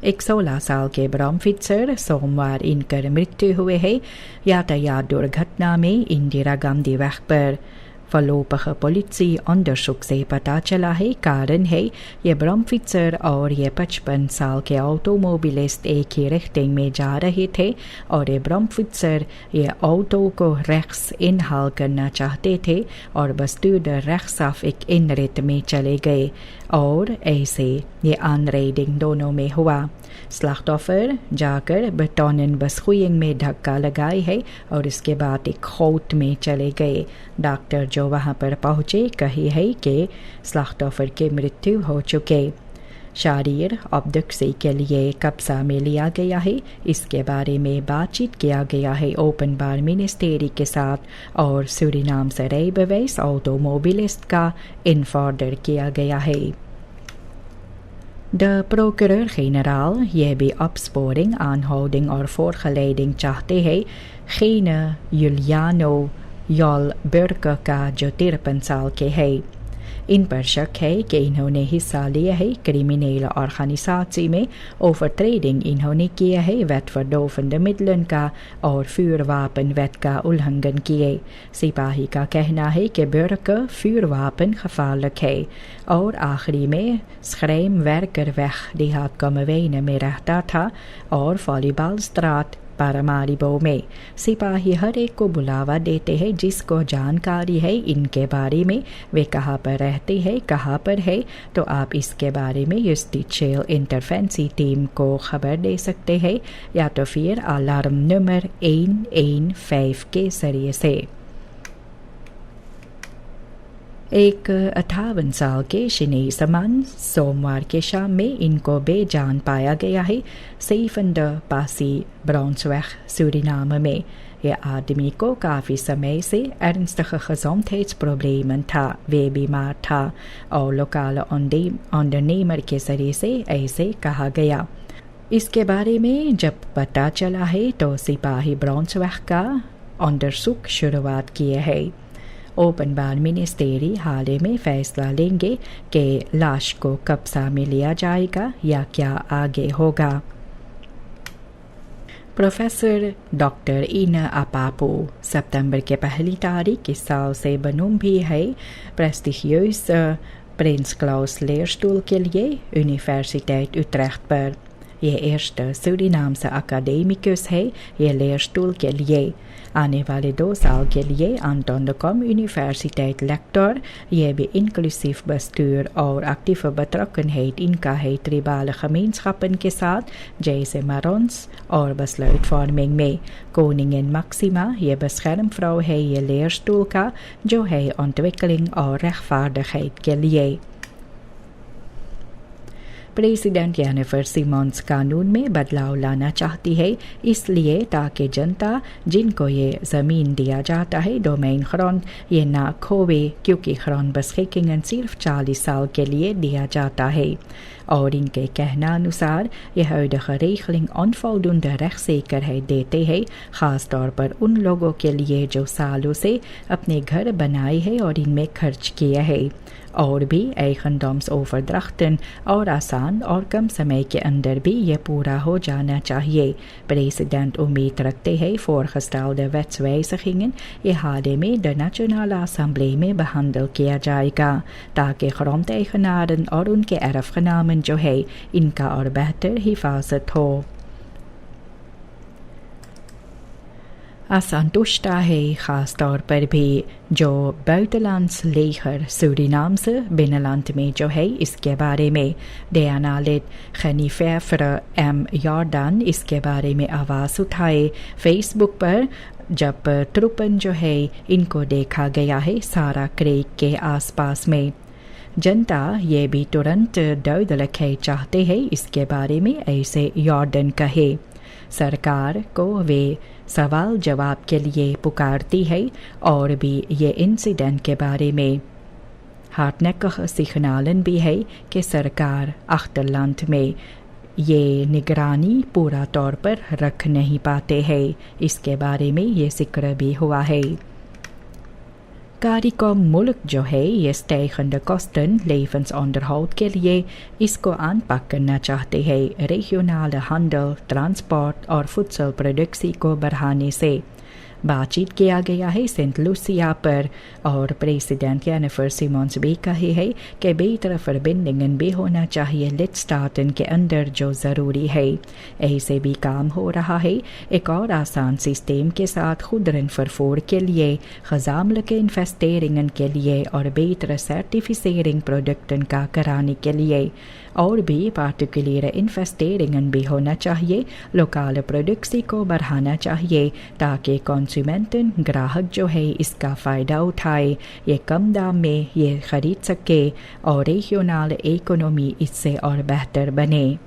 एक 16 साल के ब्रॉम्फिट्सर सोमवार इनकर मृत्यु हुए है। यातायात दुर्घटना में इंदिरा गांधी वक्त पर फलोपख पुलिस अंडरशुक से पता चला है। कारण है ये ब्रॉम्फिट्सर और ये 55 साल के ऑटोमोबिलिस्ट एक ही रिख्टिंग में जा रहे थे और ये ब्रॉम्फिट्सर ये ऑटो को रेक्स इनहाल करना चाहते थे और बस्तूदर रेक्स ऑफ एक इन रित में चले गए और ऐसे ये अनरेडिंग दोनों में हुआ। स्लाख्तोफर जाकर बटोनन बसखुइंग में धक्का लगाई है और इसके बाद एक खोट में चले गए। डॉक्टर जो वहां पर पहुंचे कही है कि स्लाख्तोफर की मृत्यु हो चुके। शरीर ऑब्डक्सी के लिए कब्जा में लिया गया है। इसके बारे में बातचीत किया गया है ओपनबार मिनिस्ट्री के साथ और सूरीनाम से रेबवेस ऑटोमोबिलिस्ट का इन्फॉर्डर किया गया है। De procureur-generaal ये भी opsporing, aanhouding और voorgeleiding चाहते हैं geen Juliano Jol Burke का जो 53 साल के है। इन पर शक है कि इन्होंने हिस्सा लिया है क्रिमिनल ऑर्गेनाइजेशन में। ओवर ट्रेडिंग इन्होंने किया है वेटवर्डोफन द मिडलैंड का और vuurwapen वेट का उल्लंघन किए। सिपाही का कहना है कि बुर्क vuurwapen gevaarlijk है और आखिरी में स्क्रैम वर्कर वेग देहात कमवेन में रहता था और वॉलीबॉल स्ट्राट पारामारिबो में। सिपाही हर एक को बुलावा देते हैं जिसको जानकारी है इनके बारे में, वे कहाँ पर रहते हैं, कहाँ पर है, तो आप इसके बारे में जुस्टिशियल इंटरवेंसी टीम को खबर दे सकते हैं या तो फिर अलार्म नंबर 115 के जरिए से। एक 58 साल के शिनेस मन सोमवार के शाम में इनको बेजान पाया गया है सेफंड पासी ब्राउन्सवेग सूरीनाम में। यह आदमी को काफ़ी समय से ernstige gezondheidsproblemen था, वे बीमार था और लोकल अंडरनेमर के जरिए से ऐसे कहा गया। इसके बारे में जब पता चला है तो सिपाही ब्राउन्सवेग का अंडरसुक शुरुआत किए है। ओपनबार मिनिस्ट्री हाल ही में फैसला लेंगे कि लाश को कब्जा में लिया जाएगा या क्या आगे होगा। प्रोफेसर डॉक्टर इना अपापो सितंबर के पहली तारीख इस साल से बनुम भी है प्रेस्टिजियस प्रिंस क्लाउस लेयरस्टूल के लिए यूनिवर्सिटेट उट्रेख्ट पर। यह eerste सूरीनाम्स अकाडेमिकस है ये लेयरस्टूल के लिए। आने वाले 2 साल के लिए आंटोन de Kom यूनिवर्सिटेट लेक्टर ये भी इंक्लूसिव bestuur और actieve betrokkenheid इनका है tribale gemeenschappen के साथ जैसे Marons और besluitvorming में। Koningin Maxima ये beschermvrouw है ये leerstoel का जो है ontwikkeling और rechtvaardigheid के लिए। प्रेसिडेंट जेनिफर सिमोन्स कानून में बदलाव लाना चाहती है इसलिए ताकि जनता जिनको ये ज़मीन दिया जाता है डोमेन ग्राउंड ये ना खोवे, क्योंकि ग्राउंड बेस्chikkingen सिर्फ 40 साल के लिए दिया जाता है और इनके कहना अनुसार यह huidige regeling onvoldoende rechtszekerheid देते हैं, ख़ास तौर पर उन लोगों के लिए जो सालों से अपने घर बनाए हैं और इनमें खर्च किया है। और भी eigendoms overdrachten और आसान और कम समय के अंदर भी ये पूरा हो जाना चाहिए। प्रेसिडेंट उम्मीद रखते हैं voorgestelde wetswijzigingen ये हाल ही में de Nationale Assemblée में behandeld किया जाएगा ताकि grondeigenaren और उनके erfgenamen जो है इनका और बेहतर हिफाजत हो। असंतुष्ट है ख़ास तौर पर भी जो buitenlands leger सूरीनाम से बिnnenland में जो है इसके बारे में। डियानालिट खनीफेफ्र एम यॉर्डन इसके बारे में आवाज़ उठाए फेसबुक पर जब ट्रुपन जो है इनको देखा गया है सारा क्रेक के आसपास में। जनता ये भी तुरंत duidelijk चाहते हैं इसके बारे में, ऐसे यॉर्डन कहे। सरकार को वे सवाल जवाब के लिए पुकारती है और भी ये इंसिडेंट के बारे में hardnekkig signalen भी है कि सरकार achterland में ये निगरानी पूरा तौर पर रख नहीं पाते हैं। इसके बारे में ये जिक्र भी हुआ है। CARICOM मुल्क जो है ये stijende kosten levensonderhoud के लिए इसको aanpak करना चाहते हैं regionale handel, transport और voedsel productie को बढ़ाने से। बातचीत किया गया है सेंट लूसिया पर और प्रेसिडेंट जेनिफर सिमोन्स भी कहे है कि बेहतर verbindingen भी होना चाहिए lidstaten के अंदर जो ज़रूरी है। ऐसे भी काम हो रहा है एक और आसान सिस्टम के साथ goederenvervoer के लिए, gezamenlijke investeringen के लिए और बेहतर सर्टिफिसेरिंग प्रोडक्टन का कराने के लिए। और भी पार्टिकुलर इन्वेस्टेरिंगन भी होना चाहिए, लोकल प्रोडक्ट्स को बढ़ाना चाहिए ताकि कंज्यूमेंटन ग्राहक जो है इसका फ़ायदा उठाए, ये कम दाम में ये खरीद सके और रीजनल इकोनॉमी इससे और बेहतर बने।